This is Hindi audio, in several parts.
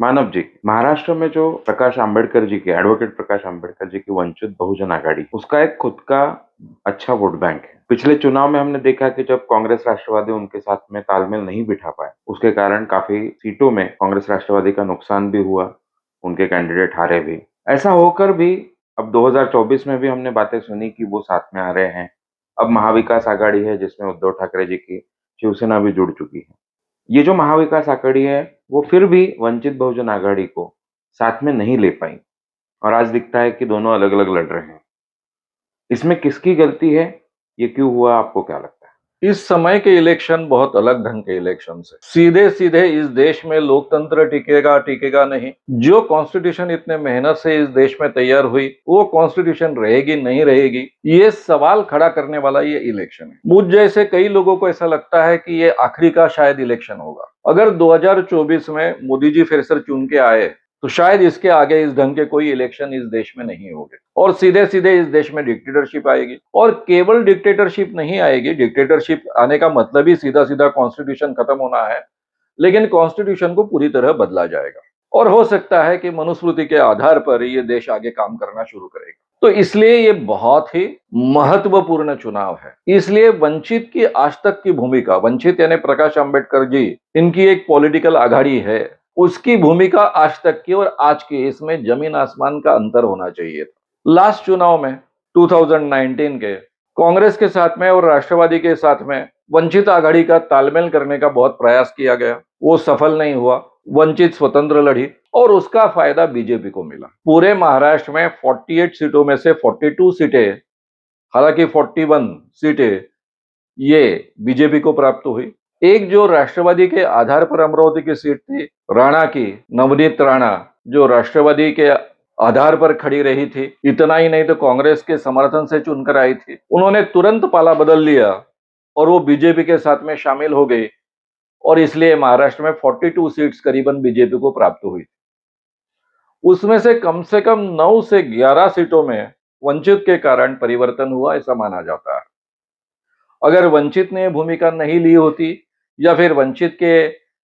मानव जी, महाराष्ट्र में जो प्रकाश आंबेडकर जी की एडवोकेट प्रकाश आंबेडकर जी की वंचित बहुजन आघाड़ी, उसका एक खुद का अच्छा वोट बैंक है। पिछले चुनाव में हमने देखा कि जब कांग्रेस राष्ट्रवादी उनके साथ में तालमेल नहीं बिठा पाए, उसके कारण काफी सीटों में कांग्रेस राष्ट्रवादी का नुकसान भी हुआ, उनके कैंडिडेट हारे भी। ऐसा होकर भी अब 2024 में भी हमने बातें सुनी कि वो साथ में आ रहे हैं। अब महाविकास आघाड़ी है जिसमें उद्धव ठाकरे जी की शिवसेना भी जुड़ चुकी है। ये जो महाविकास आघाड़ी है, वो फिर भी वंचित बहुजन आघाड़ी को साथ में नहीं ले पाई और आज दिखता है कि दोनों अलग-अलग लड़ रहे हैं। इसमें किसकी गलती है? ये क्यों हुआ, आपको क्या लगता है? इस समय के इलेक्शन बहुत अलग ढंग के इलेक्शन है। सीधे सीधे इस देश में लोकतंत्र टिकेगा टिकेगा नहीं, जो कॉन्स्टिट्यूशन इतने मेहनत से इस देश में तैयार हुई वो कॉन्स्टिट्यूशन रहेगी नहीं रहेगी, ये सवाल खड़ा करने वाला ये इलेक्शन है। मुझ जैसे कई लोगों को ऐसा लगता है कि ये आखिरी का शायद इलेक्शन होगा। अगर 2024 में मोदी जी फिर से चुन के आए तो शायद इसके आगे इस ढंग के कोई इलेक्शन इस देश में नहीं होंगे और सीधे सीधे इस देश में डिक्टेटरशिप आएगी। और केवल डिक्टेटरशिप नहीं आएगी, डिक्टेटरशिप आने का मतलब ही सीधा सीधा कॉन्स्टिट्यूशन खत्म होना है, लेकिन कॉन्स्टिट्यूशन को पूरी तरह बदला जाएगा और हो सकता है कि मनुस्मृति के आधार पर ये देश आगे काम करना शुरू करेगा। तो इसलिए ये बहुत ही महत्वपूर्ण चुनाव है। इसलिए वंचित की आज तक की भूमिका, वंचित यानी प्रकाश आंबेडकर जी, इनकी एक पॉलिटिकल आघाड़ी है, उसकी भूमिका आज तक की और आज की इसमें जमीन आसमान का अंतर होना चाहिए था। लास्ट चुनाव में 2019 के कांग्रेस के साथ में और राष्ट्रवादी के साथ में वंचित आघाड़ी का तालमेल करने का बहुत प्रयास किया गया, वो सफल नहीं हुआ। वंचित स्वतंत्र लड़ी और उसका फायदा बीजेपी को मिला। पूरे महाराष्ट्र में 48 सीटों में से 42 सीटें, हालांकि 41 सीटें ये बीजेपी को प्राप्त हुई। एक जो राष्ट्रवादी के आधार पर अमरावती की सीट थी, राणा की, नवनीत राणा, जो राष्ट्रवादी के आधार पर खड़ी रही थी, इतना ही नहीं तो कांग्रेस के समर्थन से चुनकर आई थी, उन्होंने तुरंत पाला बदल लिया और वो बीजेपी के साथ में शामिल हो गई और इसलिए महाराष्ट्र में 42 सीट्स करीबन बीजेपी को प्राप्त हुई। उसमें से कम 9 से 11 सीटों में वंचित के कारण परिवर्तन हुआ, ऐसा माना जाता है। अगर वंचित ने भूमिका नहीं ली होती या फिर वंचित के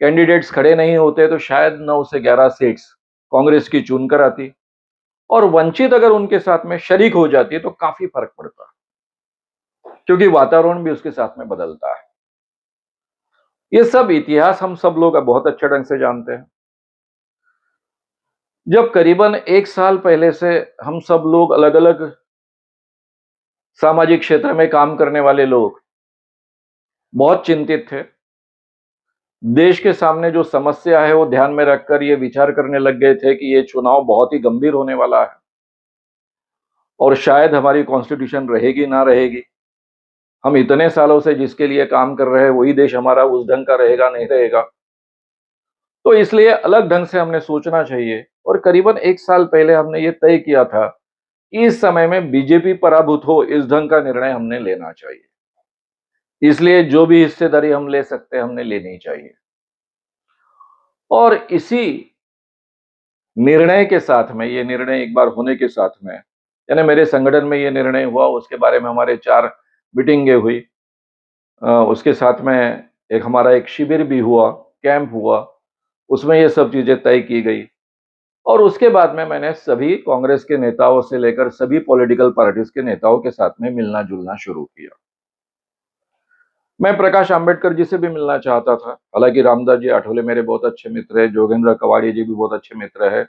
कैंडिडेट्स खड़े नहीं होते तो शायद 9 से 11 सीट्स कांग्रेस की चुनकर आती और वंचित अगर उनके साथ में शरीक हो जाती तो काफी फर्क पड़ता, क्योंकि वातावरण भी उसके साथ में बदलता है। ये सब इतिहास हम सब लोग बहुत अच्छे ढंग से जानते हैं। जब करीबन 1 साल पहले से हम सब लोग अलग अलग सामाजिक क्षेत्र में काम करने वाले लोग बहुत चिंतित थे, देश के सामने जो समस्या है वो ध्यान में रखकर ये विचार करने लग गए थे कि ये चुनाव बहुत ही गंभीर होने वाला है और शायद हमारी कॉन्स्टिट्यूशन रहेगी ना रहेगी। हम इतने सालों से जिसके लिए काम कर रहे हैं वही देश हमारा उस ढंग का रहेगा नहीं रहेगा, तो इसलिए अलग ढंग से हमने सोचना चाहिए। और करीबन 1 साल पहले हमने ये तय किया था कि इस समय में बीजेपी पराभूत हो, इस ढंग का निर्णय हमने लेना चाहिए। इसलिए जो भी हिस्सेदारी हम ले सकते हैं हमने लेनी चाहिए और इसी निर्णय के साथ में, ये निर्णय एक बार होने के साथ में, यानी मेरे संगठन में ये निर्णय हुआ, उसके बारे में हमारे 4 मीटिंगें हुई। उसके साथ में एक हमारा एक शिविर भी हुआ, कैंप हुआ, उसमें ये सब चीजें तय की गई और उसके बाद में मैंने सभी कांग्रेस के नेताओं से लेकर सभी पॉलिटिकल पार्टीज के नेताओं के साथ में मिलना जुलना शुरू किया। मैं प्रकाश आंबेडकर जी से भी मिलना चाहता था, हालांकि रामदास जी आठवले मेरे बहुत अच्छे मित्र हैं, जोगेंद्र कवाड़ी जी भी बहुत अच्छे मित्र हैं।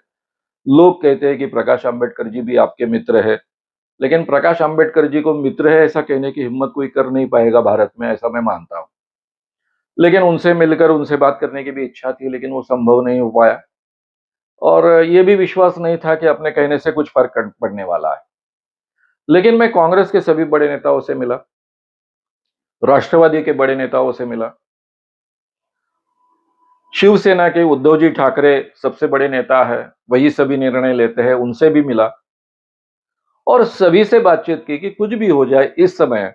लोग कहते हैं कि प्रकाश आंबेडकर जी भी आपके मित्र है, लेकिन प्रकाश आंबेडकर जी को मित्र है ऐसा कहने की हिम्मत कोई कर नहीं पाएगा भारत में, ऐसा मैं मानता हूं। लेकिन उनसे मिलकर उनसे बात करने की भी इच्छा थी, लेकिन वो संभव नहीं हो पाया और ये भी विश्वास नहीं था कि अपने कहने से कुछ फर्क पड़ने वाला है। लेकिन मैं कांग्रेस के सभी बड़े नेताओं से मिला, राष्ट्रवादी के बड़े नेताओं से मिला, शिवसेना के उद्धव जी ठाकरे सबसे बड़े नेता है, वही सभी निर्णय लेते हैं, उनसे भी मिला और सभी से बातचीत की कि कुछ भी हो जाए इस समय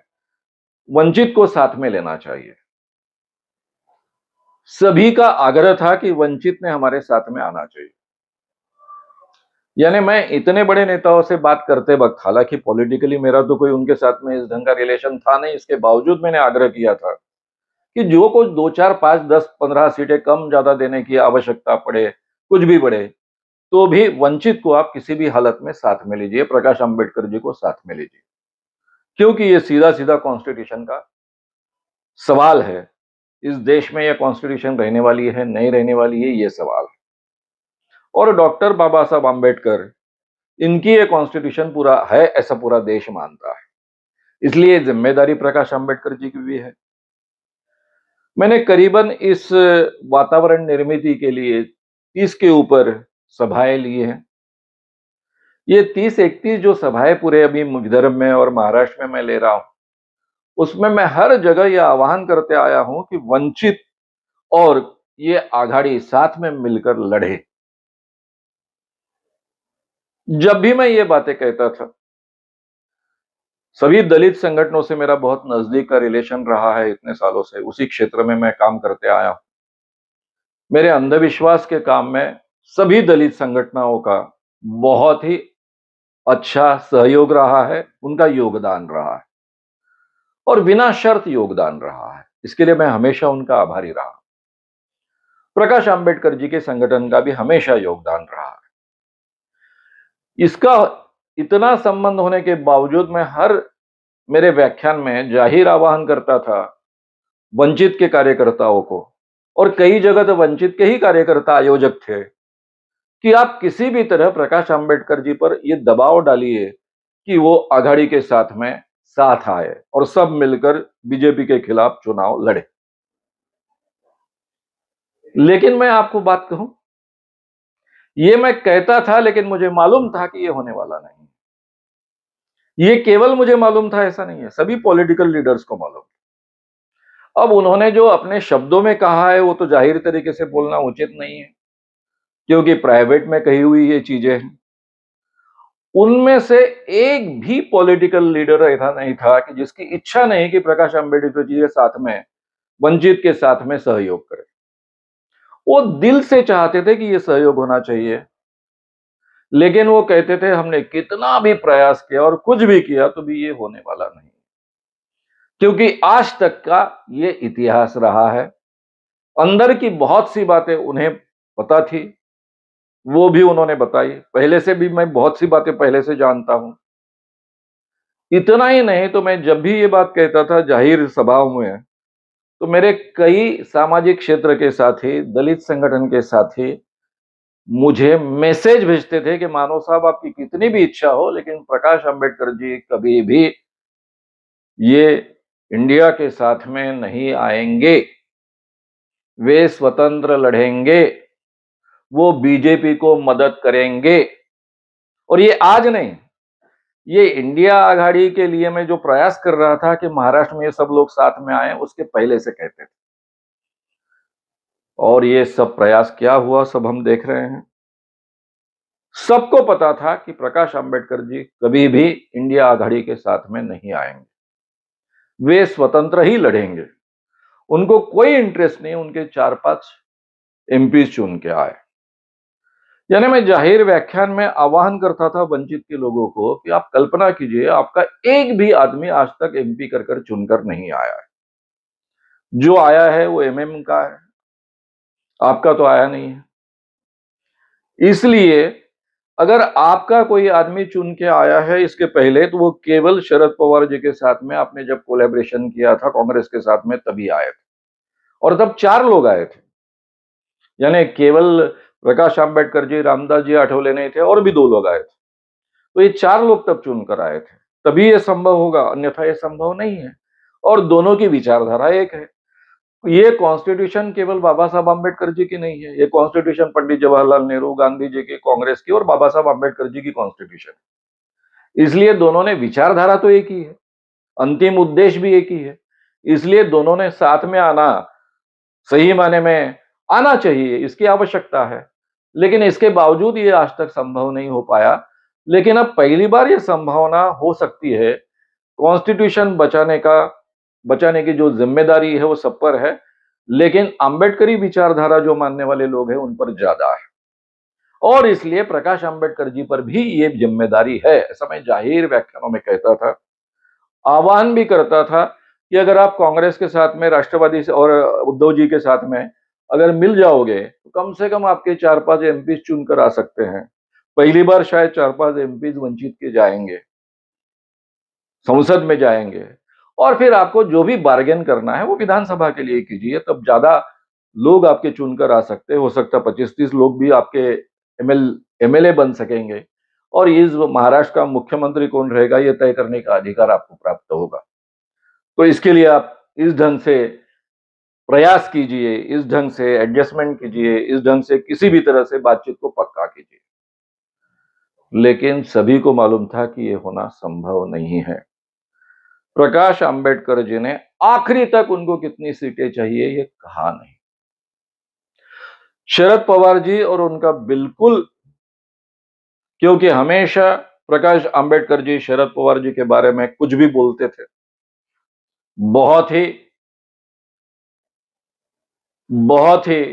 वंचित को साथ में लेना चाहिए। सभी का आग्रह था कि वंचित ने हमारे साथ में आना चाहिए। यानी मैं इतने बड़े नेताओं से बात करते वक्त, हालांकि पॉलिटिकली मेरा तो कोई उनके साथ में इस ढंग का रिलेशन था नहीं, इसके बावजूद मैंने आग्रह किया था कि जो कुछ 2 4 5 10 15 सीटें कम ज्यादा देने की आवश्यकता पड़े कुछ भी बढ़े, तो भी वंचित को आप किसी भी हालत में साथ में लीजिए, प्रकाश अंबेडकर जी को साथ में लीजिए, क्योंकि ये सीधा सीधा कॉन्स्टिट्यूशन का सवाल है। इस देश में यह कॉन्स्टिट्यूशन रहने वाली है, नहीं रहने वाली है, ये सवाल है। और डॉक्टर बाबा साहब आम्बेडकर, इनकी ये कॉन्स्टिट्यूशन पूरा है ऐसा पूरा देश मानता है, इसलिए जिम्मेदारी प्रकाश अंबेडकर जी की भी है। मैंने करीबन इस वातावरण निर्मिति के लिए 30 के ऊपर सभाएं ली हैं। ये 30-31 जो सभाएं पूरे अभी विदर्भ में और महाराष्ट्र में मैं ले रहा हूं, उसमें मैं हर जगह यह आह्वान करते आया हूं कि वंचित और ये आघाड़ी साथ में मिलकर लड़े। जब भी मैं ये बातें कहता था, सभी दलित संगठनों से मेरा बहुत नजदीक का रिलेशन रहा है इतने सालों से, उसी क्षेत्र में मैं काम करते आया हूं। मेरे अंधविश्वास के काम में सभी दलित संगठनों का बहुत ही अच्छा सहयोग रहा है, उनका योगदान रहा है और बिना शर्त योगदान रहा है। इसके लिए मैं हमेशा उनका आभारी रहा। प्रकाश अंबेडकर जी के संगठन का भी हमेशा योगदान रहा है। इसका इतना संबंध होने के बावजूद मैं हर मेरे व्याख्यान में जाहिर आह्वान करता था वंचित के कार्यकर्ताओं को, और कई जगह तो वंचित के ही कार्यकर्ता आयोजक थे, कि आप किसी भी तरह प्रकाश अंबेडकर जी पर ये दबाव डालिए कि वो आघाड़ी के साथ आए और सब मिलकर बीजेपी के खिलाफ चुनाव लड़े। लेकिन मैं आपको बात कहूं, ये मैं कहता था लेकिन मुझे मालूम था कि ये होने वाला नहीं। ये केवल मुझे मालूम था ऐसा नहीं है, सभी पॉलिटिकल लीडर्स को मालूम। अब उन्होंने जो अपने शब्दों में कहा है वो तो जाहिर तरीके से बोलना उचित नहीं है, क्योंकि प्राइवेट में कही हुई ये चीजें हैं। उनमें से एक भी पॉलिटिकल लीडर ऐसा नहीं था कि जिसकी इच्छा नहीं कि प्रकाश अंबेडकर जी के साथ में, वंचित के साथ में सहयोग करे। वो दिल से चाहते थे कि ये सहयोग होना चाहिए, लेकिन वो कहते थे हमने कितना भी प्रयास किया और कुछ भी किया तो भी ये होने वाला नहीं, क्योंकि आज तक का ये इतिहास रहा है। अंदर की बहुत सी बातें उन्हें पता थी, वो भी उन्होंने बताई। पहले से भी मैं बहुत सी बातें पहले से जानता हूं। इतना ही नहीं तो मैं जब भी ये बात कहता था जाहिर सभाओं में, तो मेरे कई सामाजिक क्षेत्र के साथी, दलित संगठन के साथी मुझे मैसेज भेजते थे कि मानव साहब आपकी कितनी भी इच्छा हो लेकिन प्रकाश अंबेडकर जी कभी भी ये इंडिया के साथ में नहीं आएंगे, वे स्वतंत्र लड़ेंगे, वो बीजेपी को मदद करेंगे। और ये आज नहीं, ये इंडिया आघाड़ी के लिए मैं जो प्रयास कर रहा था कि महाराष्ट्र में ये सब लोग साथ में आए, उसके पहले से कहते थे। और ये सब प्रयास क्या हुआ सब हम देख रहे हैं। सबको पता था कि प्रकाश अंबेडकर जी कभी भी इंडिया आघाड़ी के साथ में नहीं आएंगे, वे स्वतंत्र ही लड़ेंगे। उनको कोई इंटरेस्ट नहीं उनके 4-5 एमपी चुन के आए। यानी मैं जाहिर व्याख्यान में आह्वान करता था वंचित के लोगों को कि आप कल्पना कीजिए आपका एक भी आदमी आज तक एमपी कर चुनकर नहीं आया है। जो आया है वो एमएम का है, आपका तो आया नहीं है। इसलिए अगर आपका कोई आदमी चुन के आया है इसके पहले, तो वो केवल शरद पवार जी के साथ में आपने जब कोलैबोरेशन किया था कांग्रेस के साथ में तभी आए थे, और तब 4 लोग आए थे। यानी केवल प्रकाश अंबेडकर जी, रामदास जी आठवले नहीं थे, और भी 2 लोग आए थे। तो ये 4 लोग तब चुनकर आए थे, तभी ये संभव होगा, अन्यथा ये संभव नहीं है। और दोनों की विचारधारा एक है। ये कॉन्स्टिट्यूशन केवल बाबा साहब आम्बेडकर जी की नहीं है, ये कॉन्स्टिट्यूशन पंडित जवाहरलाल नेहरू, गांधी जी की, कांग्रेस की और बाबा साहब आम्बेडकर जी की कॉन्स्टिट्यूशन है। इसलिए दोनों ने विचारधारा तो एक ही है, अंतिम उद्देश्य भी एक ही है। इसलिए दोनों ने साथ में आना, सही माने में आना चाहिए, इसकी आवश्यकता है। लेकिन इसके बावजूद ये आज तक संभव नहीं हो पाया। लेकिन अब पहली बार ये संभावना हो सकती है। कॉन्स्टिट्यूशन बचाने की जो जिम्मेदारी है वो सब पर है, लेकिन अंबेडकरी विचारधारा जो मानने वाले लोग हैं उन पर ज्यादा है, और इसलिए प्रकाश अंबेडकर जी पर भी ये जिम्मेदारी है। ऐसा मैं जाहिर व्याख्यानों में कहता था, आह्वान भी करता था कि अगर आप कांग्रेस के साथ में, राष्ट्रवादी से और उद्धव जी के साथ में अगर मिल जाओगे तो कम से कम आपके 4-5 एमपीज चुनकर आ सकते हैं। पहली बार शायद 4-5 एमपीज वंचित के जाएंगे, संसद में जाएंगे, और फिर आपको जो भी बार्गेन करना है वो विधानसभा के लिए कीजिए, तब ज्यादा लोग आपके चुनकर आ सकते हैं। हो सकता है 25-30 लोग भी आपके एमएलए बन सकेंगे, और इस महाराष्ट्र का मुख्यमंत्री कौन रहेगा ये तय करने का अधिकार आपको प्राप्त होगा। तो इसके लिए आप इस ढंग से प्रयास कीजिए, इस ढंग से एडजस्टमेंट कीजिए, इस ढंग से किसी भी तरह से बातचीत को पक्का कीजिए। लेकिन सभी को मालूम था कि ये होना संभव नहीं है। प्रकाश अंबेडकर जी ने आखिरी तक उनको कितनी सीटें चाहिए ये कहा नहीं। शरद पवार जी और उनका बिल्कुल, क्योंकि हमेशा प्रकाश अंबेडकर जी शरद पवार जी के बारे में कुछ भी बोलते थे, बहुत ही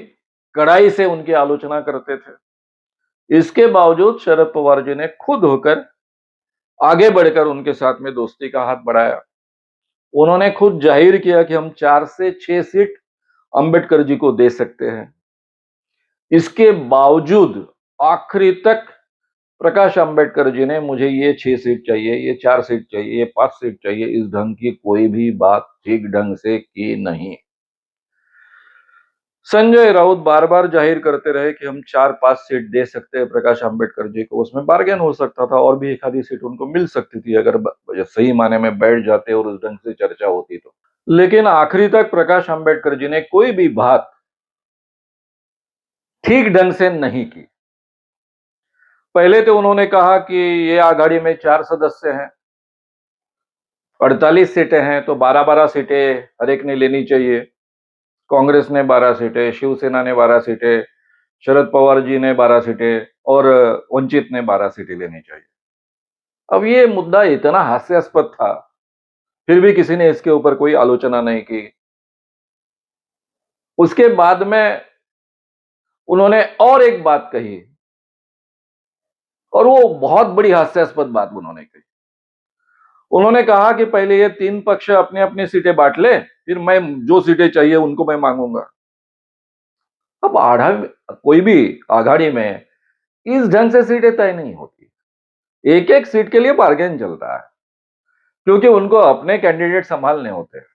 कड़ाई से उनकी आलोचना करते थे। इसके बावजूद शरद पवार जी ने खुद होकर आगे बढ़कर उनके साथ में दोस्ती का हाथ बढ़ाया। उन्होंने खुद जाहिर किया कि हम 4 से 6 सीट अंबेडकर जी को दे सकते हैं। इसके बावजूद आखिरी तक प्रकाश अंबेडकर जी ने मुझे ये 6 सीट चाहिए, ये 4 सीट चाहिए, ये 5 सीट चाहिए, इस ढंग की कोई भी बात ठीक ढंग से की नहीं। संजय राउत बार बार जाहिर करते रहे कि हम 4-5 सीट दे सकते हैं प्रकाश अंबेडकर जी को, उसमें बार्गेन हो सकता था और भी एक आधी सीट उनको मिल सकती थी अगर सही माने में बैठ जाते और उस ढंग से चर्चा होती तो। लेकिन आखिरी तक प्रकाश अंबेडकर जी ने कोई भी बात ठीक ढंग से नहीं की। पहले तो उन्होंने कहा कि ये आघाड़ी में 4 सदस्य हैं, 48 सीटें हैं, तो 12-12 सीटें हर एक ने लेनी चाहिए। कांग्रेस ने 12 सीटें, शिवसेना ने 12 सीटें, शरद पवार जी ने 12 सीटें और वंचित ने 12 सीटें लेनी चाहिए। अब ये मुद्दा इतना हास्यास्पद था, फिर भी किसी ने इसके ऊपर कोई आलोचना नहीं की। उसके बाद में उन्होंने और एक बात कही, और वो बहुत बड़ी हास्यास्पद बात उन्होंने कही। उन्होंने कहा कि पहले ये 3 पक्ष अपनी अपनी सीटें बांट ले, फिर मैं जो सीटें चाहिए उनको मैं मांगूंगा। अब कोई भी आघाड़ी में इस ढंग से सीटें तय नहीं होती। एक एक सीट के लिए बार्गेन चलता है, क्योंकि उनको अपने कैंडिडेट संभालने होते हैं।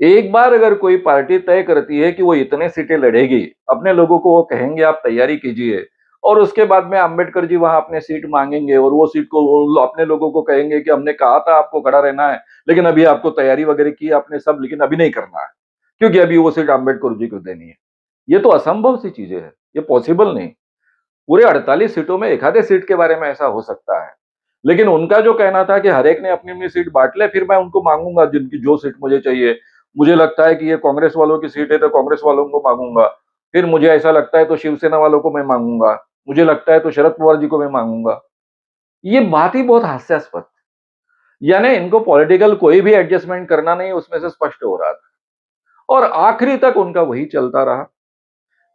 एक बार अगर कोई पार्टी तय करती है कि वो इतने सीटें लड़ेगी, अपने लोगों को वो कहेंगे आप तैयारी कीजिए, और उसके बाद में अंबेडकर जी वहां अपने सीट मांगेंगे और वो सीट को वो अपने लोगों को कहेंगे कि हमने कहा था आपको खड़ा रहना है, लेकिन अभी आपको तैयारी वगैरह की आपने सब, लेकिन अभी नहीं करना है क्योंकि अभी वो सीट अंबेडकर जी को देनी है। ये तो असंभव सी चीजें है, ये पॉसिबल नहीं। पूरे 48 सीटों में एक आधे सीट के बारे में ऐसा हो सकता है, लेकिन उनका जो कहना था कि हर एक ने अपनी अपनी सीट बांट ले, फिर मैं उनको मांगूंगा जिनकी जो सीट मुझे चाहिए। मुझे लगता है कि ये कांग्रेस वालों की सीट है तो कांग्रेस वालों को मांगूंगा, फिर मुझे ऐसा लगता है तो शिवसेना वालों को मैं मांगूंगा, मुझे लगता है तो शरद पवार जी को मैं मांगूंगा। ये बात ही बहुत हास्यास्पद, यानी इनको पॉलिटिकल कोई भी एडजस्टमेंट करना नहीं, उसमें से स्पष्ट हो रहा था, और आखिरी तक उनका वही चलता रहा।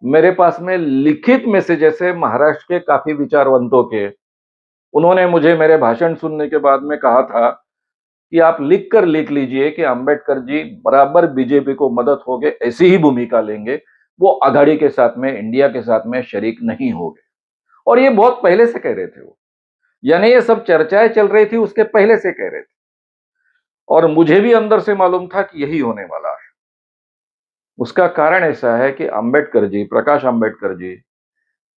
मेरे पास में लिखित मैसेजेस है महाराष्ट्र के काफी विचारवंतों के। उन्होंने मुझे मेरे भाषण सुनने के बाद में कहा था कि आप लिख लीजिए कि अंबेडकर जी बराबर बीजेपी को मदद होगे, ऐसी ही भूमिका लेंगे, वो आघाड़ी के साथ में, इंडिया के साथ में शरीक नहीं होंगे। और ये बहुत पहले से कह रहे थे वो, यानी ये सब चर्चाएं चल रही थी उसके पहले से कह रहे थे, और मुझे भी अंदर से मालूम था कि यही होने वाला है। उसका कारण ऐसा है कि अंबेडकर जी, प्रकाश अंबेडकर जी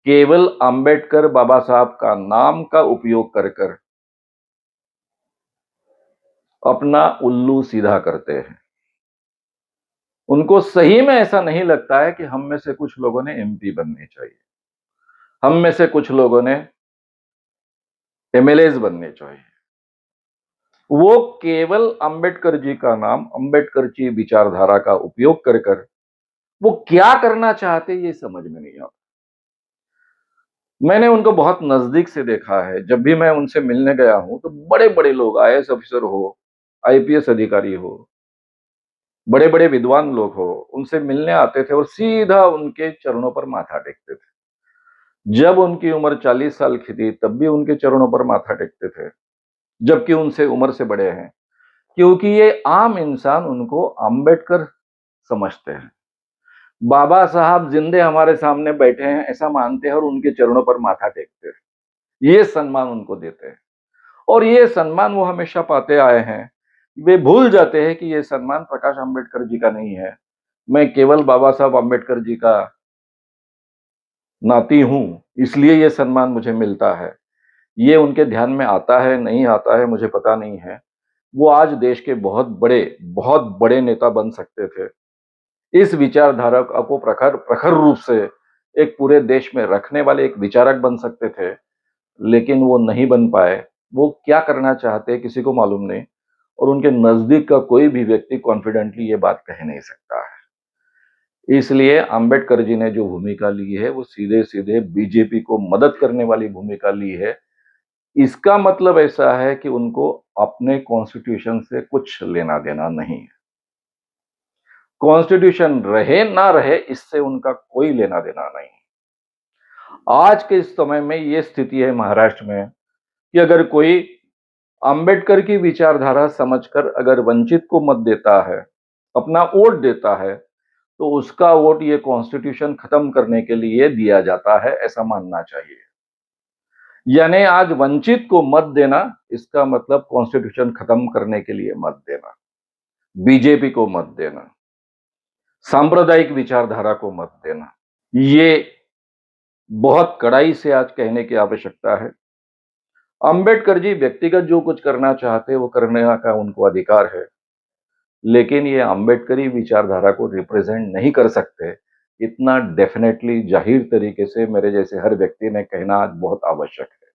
केवल अंबेडकर बाबा साहब का नाम का उपयोग कर कर अपना उल्लू सीधा करते हैं। उनको सही में ऐसा नहीं लगता है कि हम में से कुछ लोगों ने एमपी बनने चाहिए, हम में से कुछ लोगों ने एमएलएज बनने चाहिए। वो केवल अंबेडकर जी का नाम, अंबेडकर जी विचारधारा का उपयोग कर कर वो क्या करना चाहते ये समझ में नहीं आता। मैंने उनको बहुत नजदीक से देखा है, जब भी मैं उनसे मिलने गया हूं तो बड़े बड़े लोग, आईएएस ऑफिसर हो, आईपीएस अधिकारी हो, बड़े बड़े विद्वान लोग हो, उनसे मिलने आते थे और सीधा उनके चरणों पर माथा टेकते थे। जब उनकी उम्र 40 साल की थी तब भी उनके चरणों पर माथा टेकते थे, जबकि उनसे उम्र से बड़े हैं, क्योंकि ये आम इंसान उनको अंबेडकर समझते हैं। बाबा साहब जिंदे हमारे सामने बैठे हैं ऐसा मानते हैं और उनके चरणों पर माथा टेकते हैं। ये सम्मान उनको देते हैं और ये सम्मान वो हमेशा पाते आए हैं। वे भूल जाते हैं कि ये सम्मान प्रकाश आंबेडकर जी का नहीं है। मैं केवल बाबा साहब आंबेडकर जी का नाती हूं, इसलिए ये सम्मान मुझे मिलता है। ये उनके ध्यान में आता है, नहीं आता है, मुझे पता नहीं है। वो आज देश के बहुत बड़े नेता बन सकते थे। इस विचारधारा को प्रखर प्रखर रूप से एक पूरे देश में रखने वाले एक विचारक बन सकते थे, लेकिन वो नहीं बन पाए। वो क्या करना चाहते हैं किसी को मालूम नहीं और उनके नजदीक का कोई भी व्यक्ति कॉन्फिडेंटली ये बात कह नहीं सकता है। इसलिए अंबेडकर जी ने जो भूमिका ली है वो सीधे-सीधे बीजेपी को मदद करने वाली भूमिका ली है। इसका मतलब ऐसा है कि उनको अपने कॉन्स्टिट्यूशन से कुछ लेना-देना नहीं है। कॉन्स्टिट्यूशन रहे ना रहे इससे उनका कोई लेना-देना नहीं है। आज के इस समय में ये स्थिति है महाराष्ट्र में कि अगर कोई अंबेडकर की विचारधारा समझकर अगर वंचित को मत देता है, अपना वोट देता है, तो उसका वोट ये कॉन्स्टिट्यूशन खत्म करने के लिए दिया जाता है, ऐसा मानना चाहिए। यानी आज वंचित को मत देना, इसका मतलब कॉन्स्टिट्यूशन खत्म करने के लिए मत देना, बीजेपी को मत देना, सांप्रदायिक विचारधारा को मत देना। ये बहुत कड़ाई से आज कहने की आवश्यकता है। अंबेडकर जी व्यक्तिगत जो कुछ करना चाहते हैं वो करने का उनको अधिकार है, लेकिन ये अंबेडकरी विचारधारा को रिप्रेजेंट नहीं कर सकते। इतना डेफिनेटली जाहिर तरीके से मेरे जैसे हर व्यक्ति ने कहना आज बहुत आवश्यक है।